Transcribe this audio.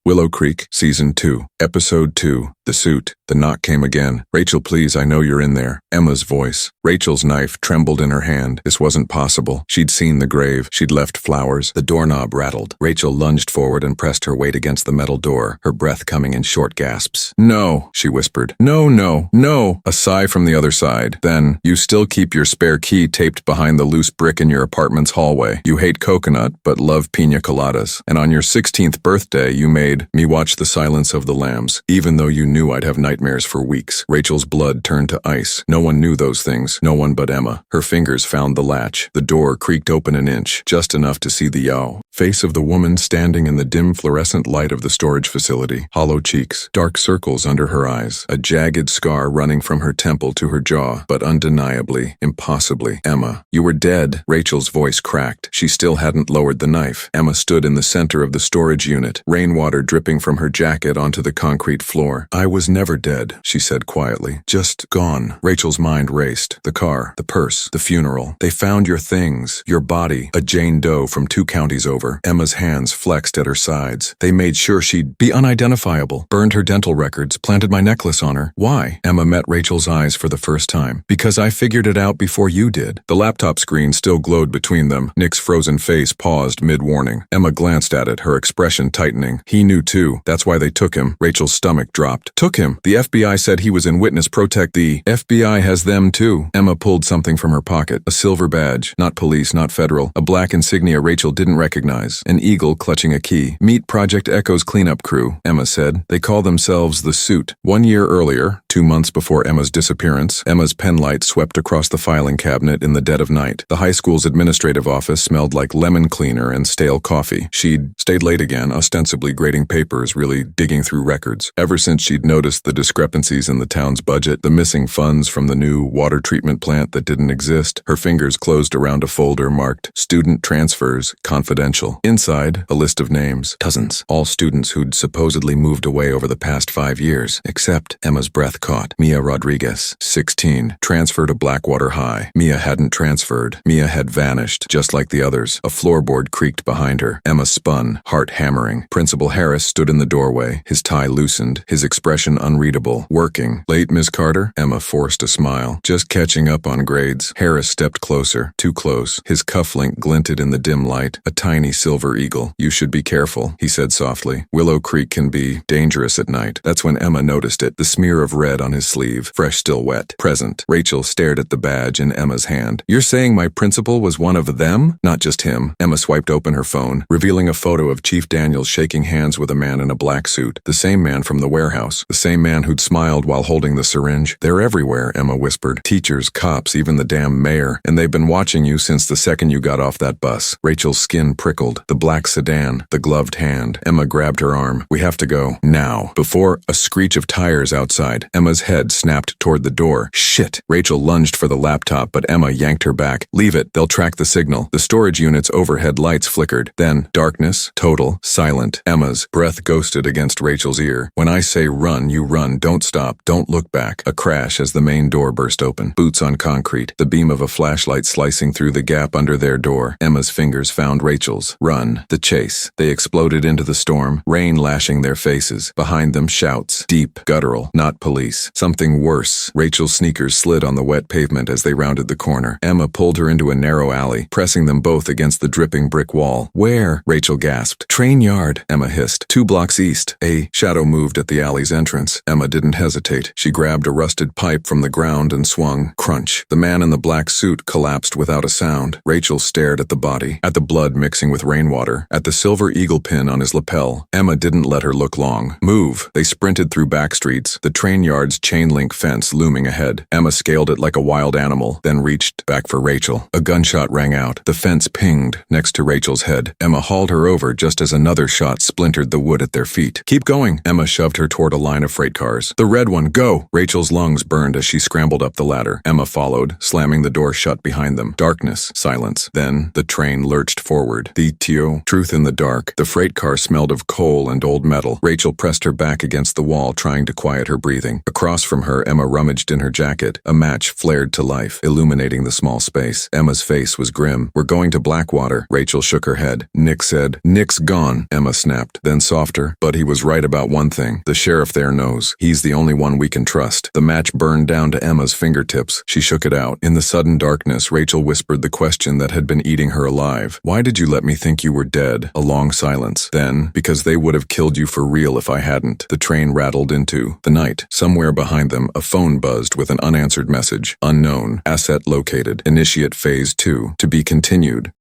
Willow Creek, Season 2, Episode 2, The Suit. The knock came again. "Rachel, please, I know you're in there." Emma's voice. Rachel's knife trembled in her hand. This wasn't possible. She'd seen the grave. She'd left flowers. The doorknob rattled. Rachel lunged forward and pressed her weight against the metal door, her breath coming in short gasps. "No," she whispered. "No, no, no." A sigh from the other side. Then, "You still keep your spare key taped behind the loose brick in your apartment's hallway. You hate coconut, but love pina coladas. And on your 16th birthday, you made me watch The Silence of the Lambs, even though you knew I'd have nightmares for weeks." Rachel's blood turned to ice. No one knew those things. No one but Emma. Her fingers found the latch. The door creaked open an inch, just enough to see the face of the woman standing in the dim fluorescent light of the storage facility. Hollow cheeks, dark circles under her eyes, a jagged scar running from her temple to her jaw, but undeniably, impossibly, Emma. "You were dead." Rachel's voice cracked. She still hadn't lowered the knife. Emma stood in the center of the storage unit, rainwater dripping from her jacket onto the concrete floor. "I was never dead," she said quietly. "Just gone." Rachel's mind raced. The car, the purse, the funeral. "They found your things, your body, a Jane Doe from 2 counties over." Emma's hands flexed at her sides. "They made sure she'd be unidentifiable, burned her dental records, planted my necklace on her." "Why?" Emma met Rachel's eyes for the first time. "Because I figured it out before you did." The laptop screen still glowed between them. Nick's frozen face paused mid-warning. Emma glanced at it, her expression tightening. "He knew too. That's why they took him." Rachel's stomach dropped. "Took him? The FBI said he was in witness protect." "The FBI has them too." Emma pulled something from her pocket. A silver badge. Not police, not federal. A black insignia Rachel didn't recognize. An eagle clutching a key. "Meet Project Echo's cleanup crew," Emma said. "They call themselves The Suit." 1 year earlier, 2 months before Emma's disappearance, Emma's penlight swept across the filing cabinet in the dead of night. The high school's administrative office smelled like lemon cleaner and stale coffee. She'd stayed late again, ostensibly grading papers, really digging through records. Ever since she'd noticed the discrepancies in the town's budget, the missing funds from the new water treatment plant that didn't exist, her fingers closed around a folder marked "Student Transfers, Confidential." Inside, a list of names. Dozens. All students who'd supposedly moved away over the past 5 years. Except, Emma's breath caught. Mia Rodriguez, 16. Transferred to Blackwater High. Mia hadn't transferred. Mia had vanished, just like the others. A floorboard creaked behind her. Emma spun, heart hammering. Principal Harris stood in the doorway, his tie loosened, his expression unreadable. "Working. Late, Miss Carter?" Emma forced a smile. "Just catching up on grades." Harris stepped closer. Too close. His cufflink glinted in the dim light. A tiny silver eagle. "You should be careful," he said softly. "Willow Creek can be dangerous at night." That's when Emma noticed it, the smear of red on his sleeve, fresh still wet. Present. Rachel stared at the badge in Emma's hand. "You're saying my principal was one of them?" "Not just him." Emma swiped open her phone, revealing a photo of Chief Daniels shaking hands with a man in a black suit. The same man from the warehouse. The same man who'd smiled while holding the syringe. "They're everywhere," Emma whispered. "Teachers, cops, even the damn mayor. And they've been watching you since the second you got off that bus." Rachel's skin prickled. The black sedan, the gloved hand. Emma grabbed her arm. "We have to go. Now." Before a screech of tires outside, Emma's head snapped toward the door. "Shit!" Rachel lunged for the laptop, but Emma yanked her back. "Leave it. They'll track the signal." The storage unit's overhead lights flickered. Then, darkness, total, silent. Emma's breath ghosted against Rachel's ear. "When I say run, you run. Don't stop. Don't look back." A crash as the main door burst open. Boots on concrete. The beam of a flashlight slicing through the gap under their door. Emma's fingers found Rachel's. Run. The chase. They exploded into the storm, rain lashing their faces. Behind them, shouts. Deep, guttural. Not police. Something worse. Rachel's sneakers slid on the wet pavement as they rounded the corner. Emma pulled her into a narrow alley, pressing them both against the dripping brick wall. "Where?" Rachel gasped. "Train yard," Emma hissed. 2 blocks east. A shadow moved at the alley's entrance. Emma didn't hesitate. She grabbed a rusted pipe from the ground and swung. Crunch. The man in the black suit collapsed without a sound. Rachel stared at the body, at the blood mixing with rainwater, at the silver eagle pin on his lapel. Emma didn't let her look long. "Move." They sprinted through back streets, the train yard's chain-link fence looming ahead. Emma scaled it like a wild animal, then reached back for Rachel. A gunshot rang out. The fence pinged next to Rachel's head. Emma hauled her over just as another shot splintered the wood at their feet. "Keep going." Emma shoved her toward a line of freight cars. "The red one, go!" Rachel's lungs burned as she scrambled up the ladder. Emma followed, slamming the door shut behind them. Darkness, silence. Then the train lurched forward. The truth in the dark. The freight car smelled of coal and old metal. Rachel pressed her back against the wall, trying to quiet her breathing. Across from her, Emma rummaged in her jacket. A match flared to life, illuminating the small space. Emma's face was grim. "We're going to Blackwater." Rachel shook her head. "Nick said." "Nick's gone," Emma snapped. Then softer, "But he was right about one thing. The sheriff there knows. He's the only one we can trust." The match burned down to Emma's fingertips. She shook it out. In the sudden darkness, Rachel whispered the question that had been eating her alive. "Why did you let me think you were dead?" A long silence. Then, "Because they would have killed you for real if I hadn't." The train rattled into the night. Somewhere behind them, a phone buzzed with an unanswered message. "Unknown. Asset located. Initiate phase 2. To be continued."